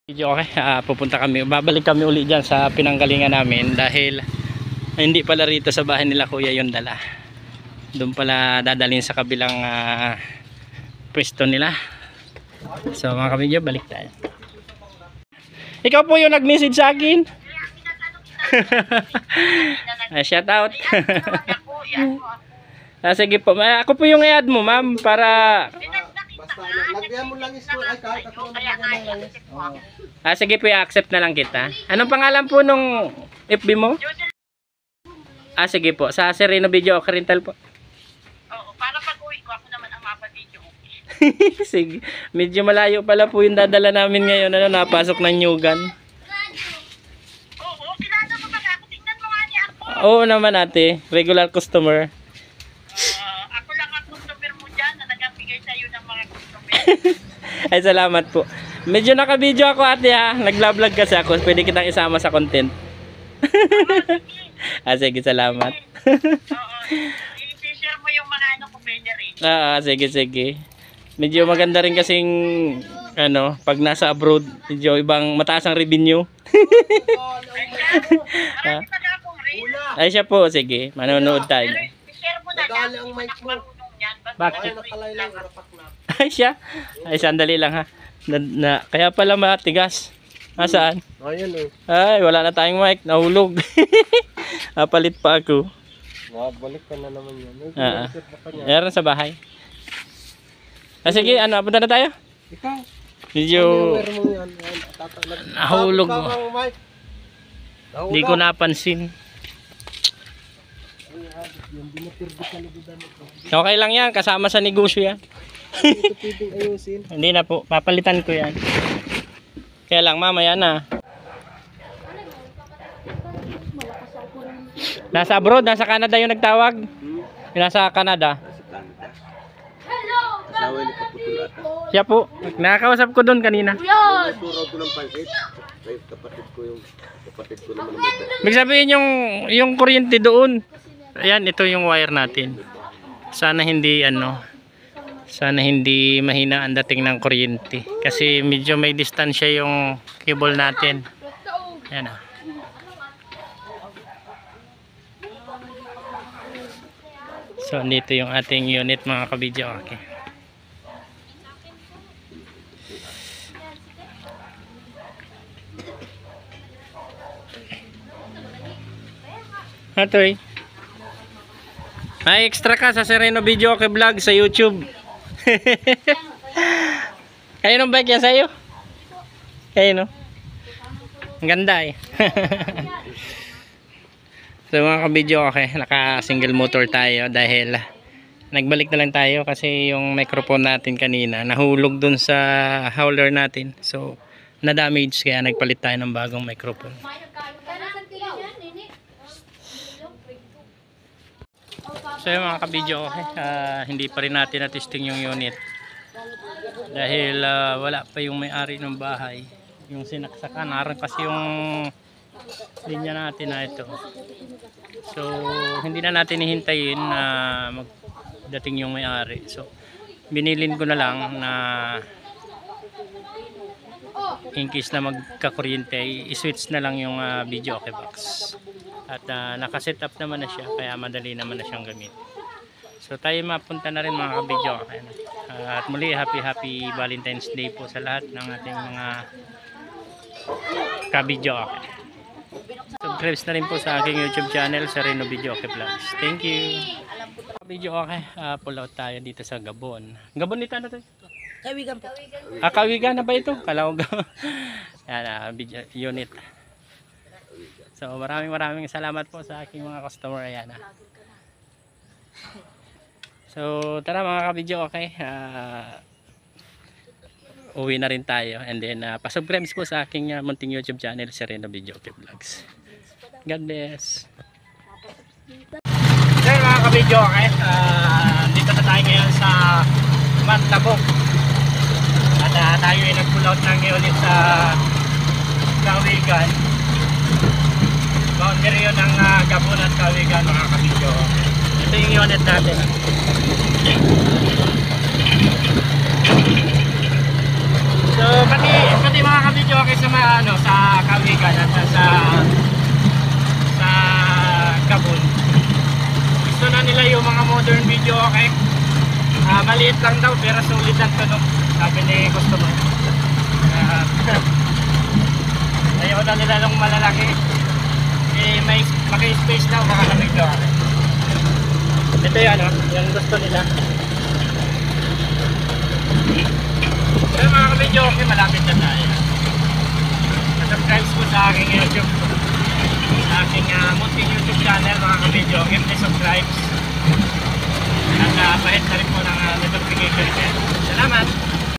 Video okay, pupunta kami, babalik kami uli dyan sa pinanggalingan namin dahil hindi pala rito sa bahay nila kuya yung dala. Doon pala dadalhin sa kabilang pwesto nila. So mga kabidyo, balik tayo. Ikaw po yung nag-message sa akin. Shout out. Sige po, ako po yung i-add mo ma'am para... Lagyan mo lang isko ay kahit ako naman lang is. Sige po, i-accept na lang kita. Anong pangalan po nung FB mo? Sige po, sa Sereno Video okay Rental po. Oo, para pag-uwi ko ako naman ang mapa-video. Sige, medyo malayo pala po yung dadala namin ngayon, napasok ng Nyugan. Oo, kilala mo ba ako? Tingnan mo nga niya ako. Oo naman ate, regular customer. Ako lang ang customer mo dyan na nagabigay sa'yo ng mga customer. Ay salamat po. Medyo naka-video ako ate ha, nagla-vlog kasi ako, pwede kitang isama sa content. Sige, salamat. Oo, i-share mo yung mga ano ko pwede rin. Sige. Medyo maganda rin kasing pag nasa abroad, medyo ibang mataas ang revenue. Marami pa na akong rin. Ay siya po, sige, manonood tayo. Pero i-share mo na lang Nagala ang kung mic mo. marunong yan. Basta Bakit? Nakalay lang rapak na. Ay siya, ay sandali lang ha. Kaya pala matigas. Nasaan? Ayun eh. Ay, wala na tayong mic, nahulog. Palit pa ako. Balik ka na naman yan. Meron sa bahay. Sige, punta na tayo. Ikaw. Medyo Ano mo yan? nahulog mo. Hindi Hindi ko napansin. Okay lang yan, kasama sa negosyo yan. Ito pwedeng ayusin. Hindi na po, papalitan ko yan. Kaya lang mamaya na. Nasa abroad, nasa Canada yung nagtawag. Nasa Canada. Asawa ni Kaputol ata. Siya po, nakakausap ko doon kanina. Turo ko ng pansit. Ay, kapatid ko naman. Ibig sabihin yung kuryente doon. Ayan, ito yung wire natin. Sana hindi sana hindi mahina ang dating ng kuryente. Kasi medyo may distansya yung cable natin. Ayan ah. So, dito yung ating unit mga kabidyo. Okay. Atoy. May extra ka sa Sereno Video okay vlog sa YouTube. Kayo nung bike yan sa'yo? Kayo no? Ang ganda eh. So mga kabidyo okay, naka single motor tayo dahil nagbalik na lang tayo kasi yung microphone natin kanina nahulog dun sa hauler natin. So na damage kaya nagpalit tayo ng bagong microphone. So yung mga kabidyo okay, hindi pa rin natin na-testing yung unit dahil wala pa yung may-ari ng bahay, yung sinaksakan, naroon kasi yung linya natin na ito. So hindi na natin hihintayin na magdating yung may-ari. So binilin ko na lang na in case na magkakuryente i-switch na lang yung video okay box. At nakaset up naman na siya kaya madali naman na siyang gamitin. So tayo mapunta na rin mga kabidyo. At muli happy Valentine's Day po sa lahat ng ating mga kabidyo. Subscribe na rin po sa aking YouTube channel Sereno Video okay Vlogs. Thank you. Kabidyo okay. Pull out tayo dito sa Gabon. Gabon dito ano to? Kawigan po. Kawigan na ba ito? Kalaw yan video unit. So maraming salamat po sa aking mga customer. Ayan So tara mga kabidyo okay, uwi na rin tayo and then pasubscribe po sa aking munting YouTube channel Sereno Video okay Vlogs. God bless. So mga kabidyo okay, dito na tayo ngayon sa Mantabok at tayo ay nag-pull out ng unit sa Kawigan. Boundary yun ng Gabon at Kawigan mga kabidyo. Ito yung unit natin. So pati mga kabidyo sa Gabon. Gusto na nila yung mga modern video, okay? Maliit lang daw pero sulit ang tunog, sabi ni customer. Ayaw na nila nung malalaki. May maki-space daw, baka lamig daw. Ito yan, yung gusto nila. Pero mga ka-video, okay, malapit na tayo. Subscribe po sa aking YouTube, sa aking munting YouTube channel, mga ka-video. Please subscribe at pahit na rin po ng notification bell. Salamat!